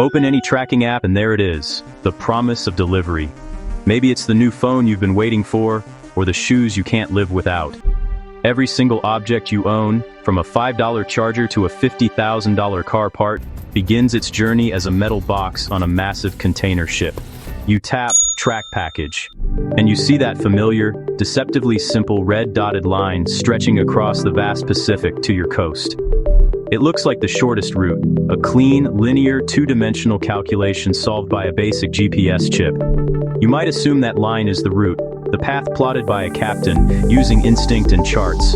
Open any tracking app and there it is, the promise of delivery. Maybe it's the new phone you've been waiting for, or the shoes you can't live without. Every single object you own, from a $5 charger to a $50,000 car part, begins its journey as a metal box on a massive container ship. You tap Track Package, and you see that familiar, deceptively simple red dotted line stretching across the vast Pacific to your coast. It looks like the shortest route, a clean, linear, two-dimensional calculation solved by a basic GPS chip. You might assume that line is the route, the path plotted by a captain, using instinct and charts.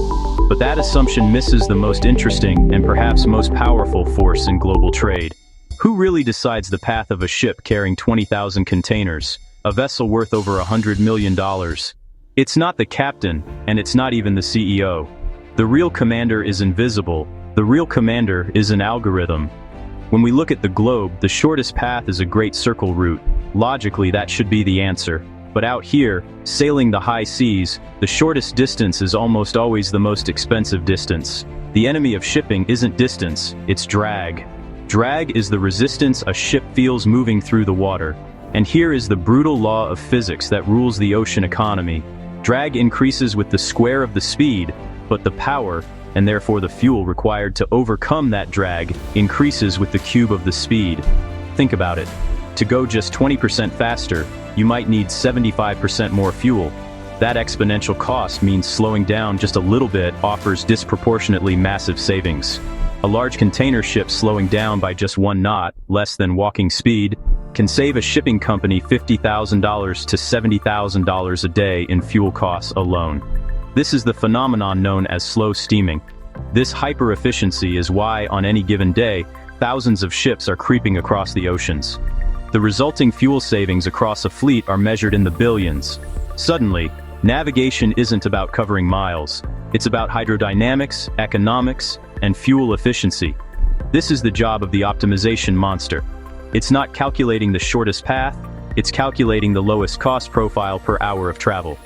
But that assumption misses the most interesting and perhaps most powerful force in global trade. Who really decides the path of a ship carrying 20,000 containers, a vessel worth over $100 million? It's not the captain, and it's not even the CEO. The real commander is invisible. The real commander is an algorithm. When we look at the globe, the shortest path is a great circle route. Logically, that should be the answer. But out here, sailing the high seas, the shortest distance is almost always the most expensive distance. The enemy of shipping isn't distance, it's drag. Drag is the resistance a ship feels moving through the water. And here is the brutal law of physics that rules the ocean economy. Drag increases with the square of the speed, but the power, and therefore the fuel required to overcome that drag, increases with the cube of the speed. Think about it. To go just 20% faster, you might need 75% more fuel. That exponential cost means slowing down just a little bit offers disproportionately massive savings. A large container ship slowing down by just 1 knot, less than walking speed, can save a shipping company $50,000 to $70,000 a day in fuel costs alone. This is the phenomenon known as slow steaming. This hyper-efficiency is why, on any given day, thousands of ships are creeping across the oceans. The resulting fuel savings across a fleet are measured in the billions. Suddenly, navigation isn't about covering miles. It's about hydrodynamics, economics, and fuel efficiency. This is the job of the optimization monster. It's not calculating the shortest path, it's calculating the lowest cost profile per hour of travel.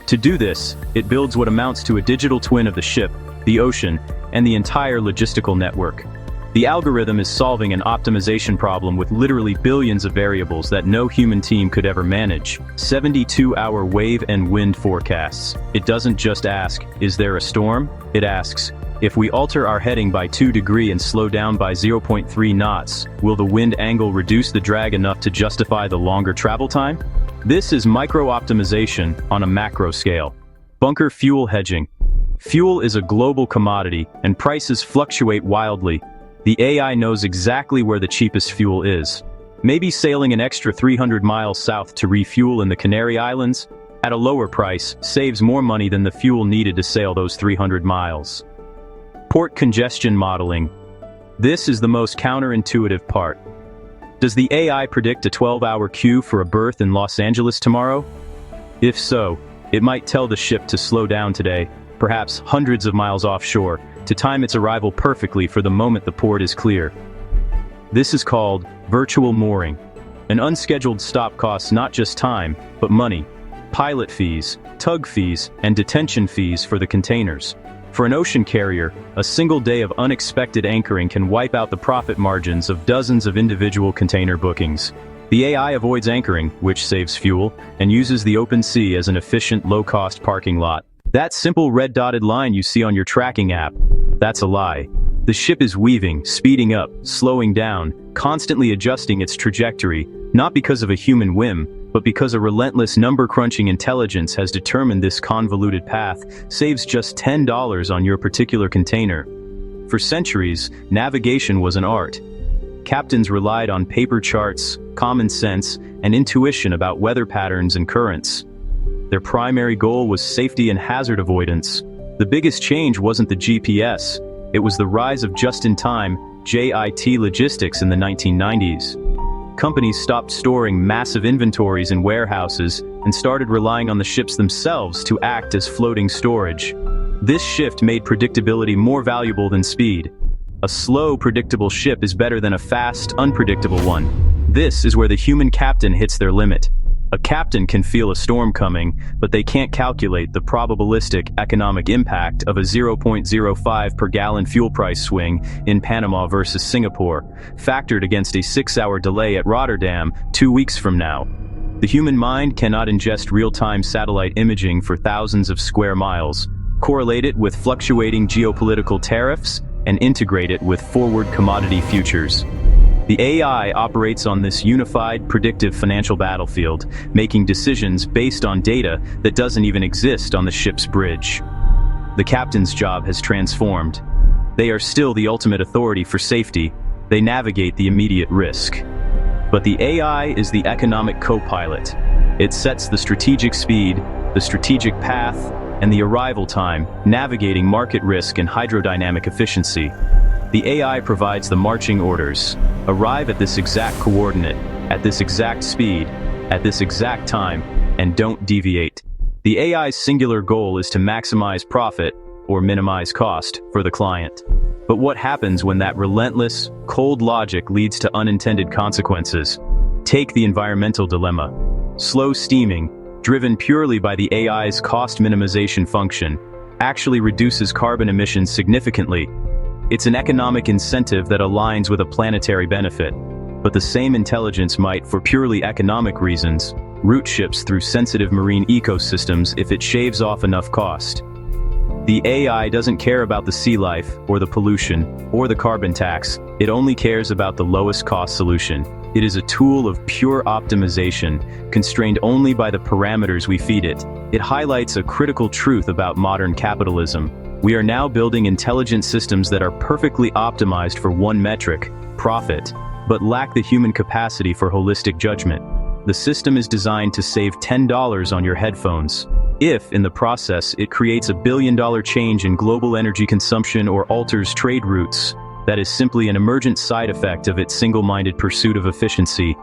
To do this, it builds what amounts to a digital twin of the ship, the ocean, and the entire logistical network. The algorithm is solving an optimization problem with literally billions of variables that no human team could ever manage. 72-hour wave and wind forecasts. It doesn't just ask, is there a storm? It asks, if we alter our heading by 2 degrees and slow down by 0.3 knots, will the wind angle reduce the drag enough to justify the longer travel time? This is micro-optimization on a macro scale. Bunker fuel hedging. Fuel is a global commodity, and prices fluctuate wildly. The AI knows exactly where the cheapest fuel is. Maybe sailing an extra 300 miles south to refuel in the Canary Islands, at a lower price, saves more money than the fuel needed to sail those 300 miles. Port congestion modeling. This is the most counterintuitive part. Does the AI predict a 12-hour queue for a berth in Los Angeles tomorrow? If so, it might tell the ship to slow down today, perhaps hundreds of miles offshore, to time its arrival perfectly for the moment the port is clear. This is called virtual mooring. An unscheduled stop costs not just time, but money. Pilot fees, tug fees, and detention fees for the containers. For an ocean carrier, a single day of unexpected anchoring can wipe out the profit margins of dozens of individual container bookings. The AI avoids anchoring, which saves fuel, and uses the open sea as an efficient, low-cost parking lot. That simple red dotted line you see on your tracking app, that's a lie. The ship is weaving, speeding up, slowing down, constantly adjusting its trajectory, not because of a human whim, but because a relentless number-crunching intelligence has determined this convoluted path saves just $10 on your particular container. For centuries, navigation was an art. Captains relied on paper charts, common sense, and intuition about weather patterns and currents. Their primary goal was safety and hazard avoidance. The biggest change wasn't the GPS, it was the rise of just-in-time, JIT logistics in the 1990s. Companies stopped storing massive inventories in warehouses and started relying on the ships themselves to act as floating storage. This shift made predictability more valuable than speed. A slow, predictable ship is better than a fast, unpredictable one. This is where the human captain hits their limit. A captain can feel a storm coming, but they can't calculate the probabilistic economic impact of a 0.05 per gallon fuel price swing in Panama versus Singapore, factored against a 6-hour delay at Rotterdam 2 weeks from now. The human mind cannot ingest real-time satellite imaging for thousands of square miles, correlate it with fluctuating geopolitical tariffs, and integrate it with forward commodity futures. The AI operates on this unified, predictive financial battlefield, making decisions based on data that doesn't even exist on the ship's bridge. The captain's job has transformed. They are still the ultimate authority for safety. They navigate the immediate risk. But the AI is the economic co-pilot. It sets the strategic speed, the strategic path, and the arrival time, navigating market risk and hydrodynamic efficiency. The AI provides the marching orders. Arrive at this exact coordinate, at this exact speed, at this exact time, and don't deviate. The AI's singular goal is to maximize profit, or minimize cost, for the client. But what happens when that relentless, cold logic leads to unintended consequences? Take the environmental dilemma. Slow steaming, driven purely by the AI's cost minimization function, actually reduces carbon emissions significantly. It's an economic incentive that aligns with a planetary benefit. But the same intelligence might, for purely economic reasons, route ships through sensitive marine ecosystems if it shaves off enough cost. The AI doesn't care about the sea life, or the pollution, or the carbon tax. It only cares about the lowest cost solution. It is a tool of pure optimization, constrained only by the parameters we feed it. It highlights a critical truth about modern capitalism. We are now building intelligent systems that are perfectly optimized for one metric, profit, but lack the human capacity for holistic judgment. The system is designed to save $10 on your headphones. If, in the process, it creates $1 billion change in global energy consumption or alters trade routes, that is simply an emergent side effect of its single-minded pursuit of efficiency.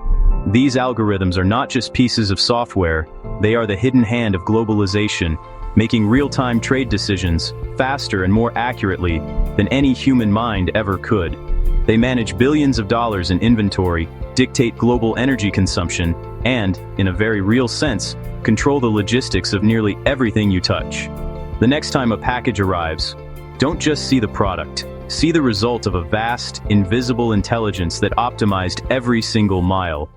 These algorithms are not just pieces of software, they are the hidden hand of globalization, making real-time trade decisions faster and more accurately than any human mind ever could. They manage billions of dollars in inventory, dictate global energy consumption, and, in a very real sense, control the logistics of nearly everything you touch. The next time a package arrives, don't just see the product, see the result of a vast, invisible intelligence that optimized every single mile.